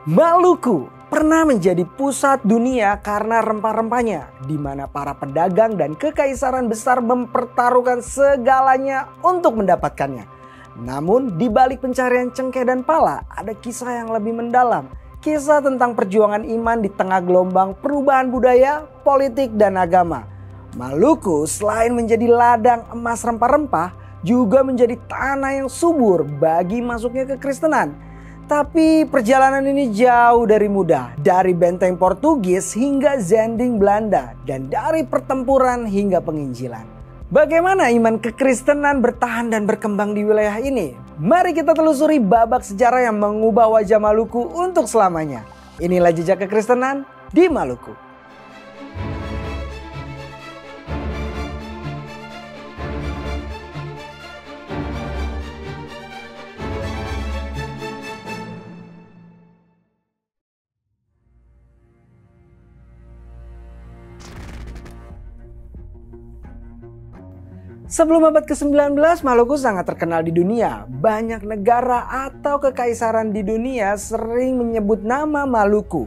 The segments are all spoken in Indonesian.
Maluku pernah menjadi pusat dunia karena rempah-rempahnya, di mana para pedagang dan kekaisaran besar mempertaruhkan segalanya untuk mendapatkannya. Namun di balik pencarian cengkeh dan pala ada kisah yang lebih mendalam. Kisah tentang perjuangan iman di tengah gelombang perubahan budaya, politik, dan agama. Maluku selain menjadi ladang emas rempah-rempah, juga menjadi tanah yang subur bagi masuknya kekristenan. Tapi perjalanan ini jauh dari mudah. Dari benteng Portugis hingga Zending Belanda. Dan dari pertempuran hingga penginjilan. Bagaimana iman kekristenan bertahan dan berkembang di wilayah ini? Mari kita telusuri babak sejarah yang mengubah wajah Maluku untuk selamanya. Inilah jejak kekristenan di Maluku. Sebelum abad ke-19, Maluku sangat terkenal di dunia. Banyak negara atau kekaisaran di dunia sering menyebut nama Maluku.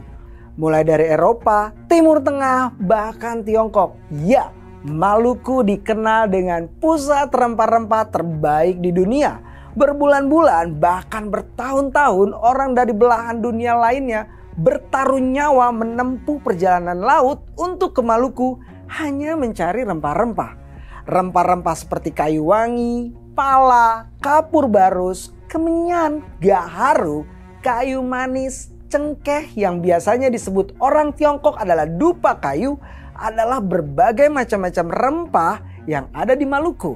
Mulai dari Eropa, Timur Tengah, bahkan Tiongkok. Ya, Maluku dikenal dengan pusat rempah-rempah terbaik di dunia. Berbulan-bulan, bahkan bertahun-tahun orang dari belahan dunia lainnya bertaruh nyawa menempuh perjalanan laut untuk ke Maluku hanya mencari rempah-rempah. Rempah-rempah seperti kayu wangi, pala, kapur barus, kemenyan, gaharu, kayu manis, cengkeh yang biasanya disebut orang Tiongkok adalah dupa kayu adalah berbagai macam-macam rempah yang ada di Maluku.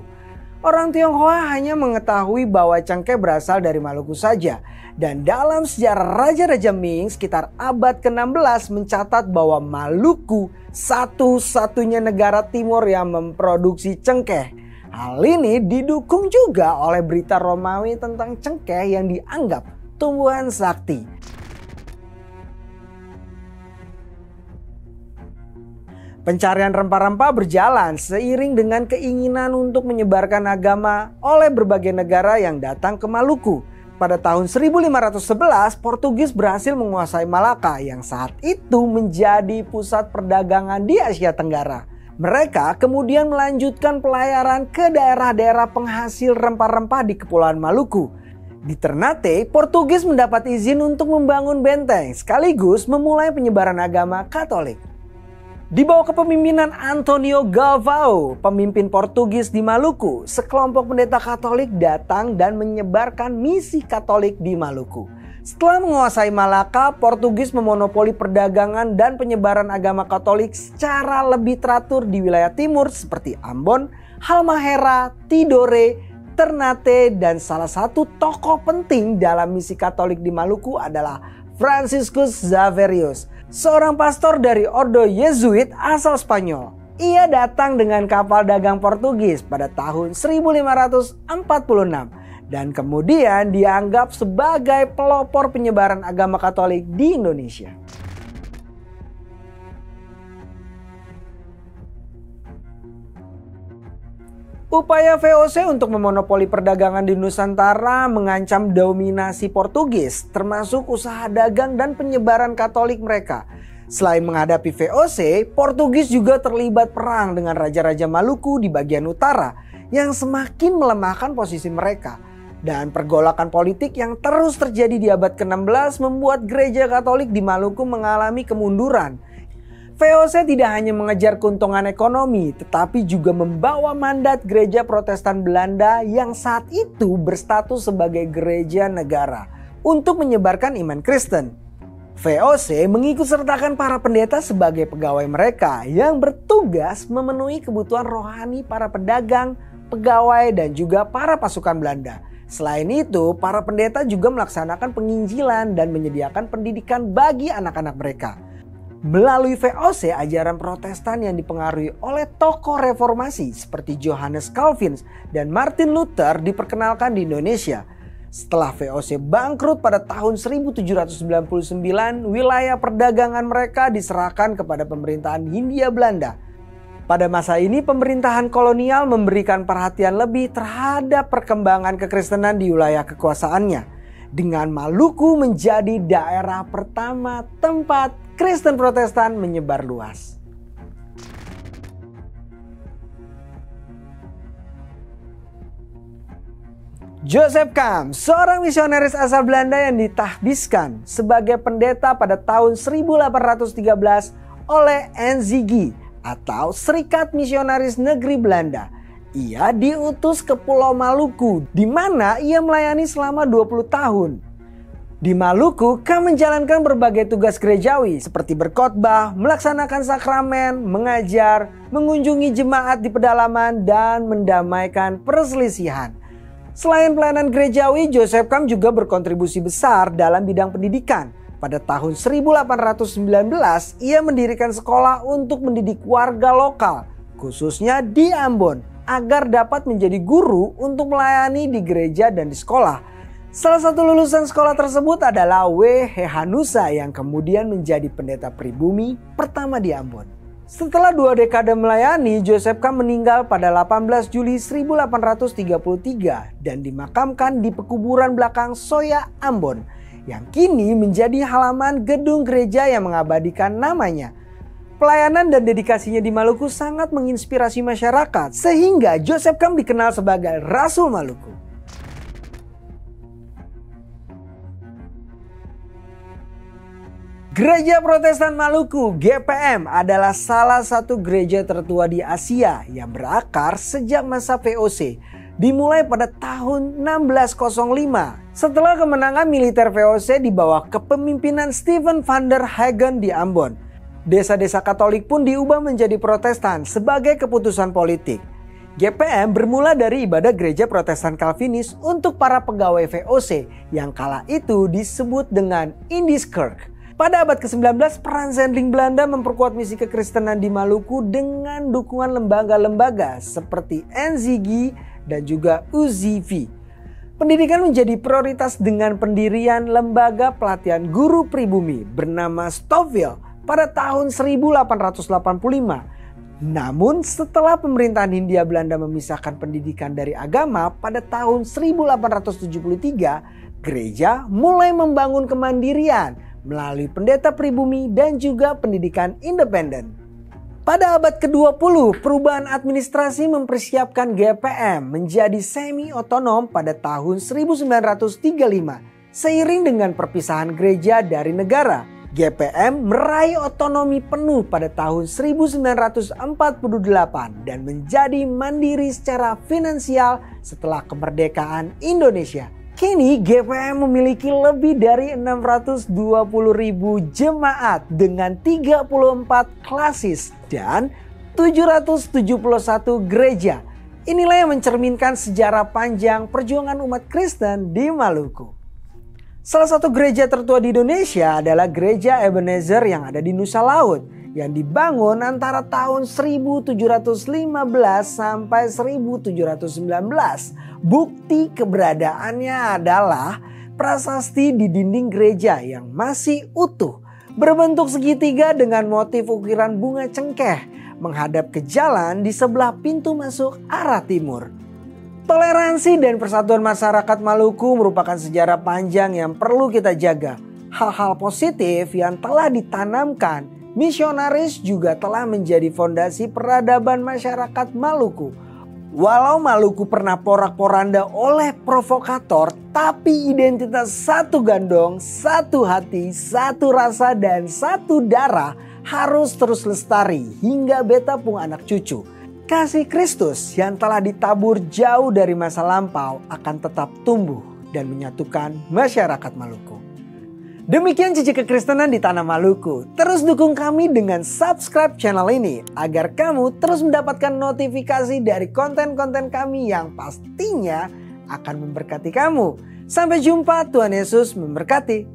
Orang Tionghoa hanya mengetahui bahwa cengkeh berasal dari Maluku saja. Dan dalam sejarah Raja-Raja Ming sekitar abad ke-16 mencatat bahwa Maluku satu-satunya negara timur yang memproduksi cengkeh. Hal ini didukung juga oleh berita Romawi tentang cengkeh yang dianggap tumbuhan sakti. Pencarian rempah-rempah berjalan seiring dengan keinginan untuk menyebarkan agama oleh berbagai negara yang datang ke Maluku. Pada tahun 1511, Portugis berhasil menguasai Malaka yang saat itu menjadi pusat perdagangan di Asia Tenggara. Mereka kemudian melanjutkan pelayaran ke daerah-daerah penghasil rempah-rempah di Kepulauan Maluku. Di Ternate, Portugis mendapat izin untuk membangun benteng sekaligus memulai penyebaran agama Katolik. Di bawah kepemimpinan Antonio Galvão, pemimpin Portugis di Maluku, sekelompok pendeta Katolik datang dan menyebarkan misi Katolik di Maluku. Setelah menguasai Malaka, Portugis memonopoli perdagangan dan penyebaran agama Katolik secara lebih teratur di wilayah timur seperti Ambon, Halmahera, Tidore, Ternate, dan salah satu tokoh penting dalam misi Katolik di Maluku adalah Franciscus Xaverius, seorang pastor dari Ordo Yesuit asal Spanyol. Ia datang dengan kapal dagang Portugis pada tahun 1546 dan kemudian dianggap sebagai pelopor penyebaran agama Katolik di Indonesia. Upaya VOC untuk memonopoli perdagangan di Nusantara mengancam dominasi Portugis, termasuk usaha dagang dan penyebaran Katolik mereka. Selain menghadapi VOC, Portugis juga terlibat perang dengan Raja-Raja Maluku di bagian utara yang semakin melemahkan posisi mereka. Dan pergolakan politik yang terus terjadi di abad ke-16 membuat gereja Katolik di Maluku mengalami kemunduran. VOC tidak hanya mengejar keuntungan ekonomi, tetapi juga membawa mandat gereja Protestan Belanda yang saat itu berstatus sebagai gereja negara untuk menyebarkan iman Kristen. VOC mengikut sertakan para pendeta sebagai pegawai mereka yang bertugas memenuhi kebutuhan rohani para pedagang, pegawai, dan juga para pasukan Belanda. Selain itu, para pendeta juga melaksanakan penginjilan dan menyediakan pendidikan bagi anak-anak mereka. Melalui VOC, ajaran Protestan yang dipengaruhi oleh tokoh reformasi seperti Johannes Calvin dan Martin Luther diperkenalkan di Indonesia. Setelah VOC bangkrut pada tahun 1799, wilayah perdagangan mereka diserahkan kepada pemerintahan Hindia Belanda. Pada masa ini, pemerintahan kolonial memberikan perhatian lebih terhadap perkembangan kekristenan di wilayah kekuasaannya. dengan Maluku menjadi daerah pertama tempat Kristen Protestan menyebar luas. Joseph Kam, seorang misionaris asal Belanda yang ditahbiskan sebagai pendeta pada tahun 1813 oleh NZG atau Serikat Misionaris Negeri Belanda. Ia diutus ke Pulau Maluku di mana ia melayani selama 20 tahun. Di Maluku, Kam menjalankan berbagai tugas gerejawi seperti berkhotbah, melaksanakan sakramen, mengajar, mengunjungi jemaat di pedalaman, dan mendamaikan perselisihan. Selain pelayanan gerejawi, Joseph Kam juga berkontribusi besar dalam bidang pendidikan. Pada tahun 1819, ia mendirikan sekolah untuk mendidik warga lokal, khususnya di Ambon, agar dapat menjadi guru untuk melayani di gereja dan di sekolah. Salah satu lulusan sekolah tersebut adalah W. Hehanusa yang kemudian menjadi pendeta pribumi pertama di Ambon. Setelah 2 dekade melayani, Joseph Kam meninggal pada 18 Juli 1833 dan dimakamkan di pekuburan belakang Soya, Ambon, yang kini menjadi halaman gedung gereja yang mengabadikan namanya. Pelayanan dan dedikasinya di Maluku sangat menginspirasi masyarakat, sehingga Joseph Kam dikenal sebagai Rasul Maluku. Gereja Protestan Maluku (GPM) adalah salah satu gereja tertua di Asia yang berakar sejak masa VOC, dimulai pada tahun 1605 setelah kemenangan militer VOC di bawah kepemimpinan Stephen van der Hagen di Ambon. Desa-desa Katolik pun diubah menjadi Protestan sebagai keputusan politik. GPM bermula dari ibadah gereja Protestan Calvinis untuk para pegawai VOC yang kala itu disebut dengan Indiskerk. Pada abad ke-19, peran Zendeling Belanda memperkuat misi kekristenan di Maluku dengan dukungan lembaga-lembaga seperti NZG dan juga UZV. Pendidikan menjadi prioritas dengan pendirian lembaga pelatihan guru pribumi bernama Stouffville pada tahun 1885. Namun setelah pemerintahan Hindia Belanda memisahkan pendidikan dari agama pada tahun 1873, gereja mulai membangun kemandirian melalui pendeta pribumi dan juga pendidikan independen. Pada abad ke-20, perubahan administrasi mempersiapkan GPM menjadi semi-otonom pada tahun 1935. Seiring dengan perpisahan gereja dari negara, GPM meraih otonomi penuh pada tahun 1948 dan menjadi mandiri secara finansial setelah kemerdekaan Indonesia. Kini GPM memiliki lebih dari 620.000 jemaat dengan 34 klasis dan 771 gereja. Inilah yang mencerminkan sejarah panjang perjuangan umat Kristen di Maluku. Salah satu gereja tertua di Indonesia adalah Gereja Ebenezer yang ada di Nusa Laut, yang dibangun antara tahun 1715 sampai 1719. Bukti keberadaannya adalah prasasti di dinding gereja yang masih utuh, berbentuk segitiga dengan motif ukiran bunga cengkeh, menghadap ke jalan di sebelah pintu masuk arah timur. Toleransi dan persatuan masyarakat Maluku merupakan sejarah panjang yang perlu kita jaga. Hal-hal positif yang telah ditanamkan misionaris juga telah menjadi fondasi peradaban masyarakat Maluku. Walau Maluku pernah porak-poranda oleh provokator, tapi identitas satu gandong, satu hati, satu rasa, dan satu darah harus terus lestari hingga betapung anak cucu. Kasih Kristus yang telah ditabur jauh dari masa lampau akan tetap tumbuh dan menyatukan masyarakat Maluku. Demikian Jejak Kekristenan di Tanah Maluku. Terus dukung kami dengan subscribe channel ini agar kamu terus mendapatkan notifikasi dari konten-konten kami yang pastinya akan memberkati kamu. Sampai jumpa, Tuhan Yesus memberkati.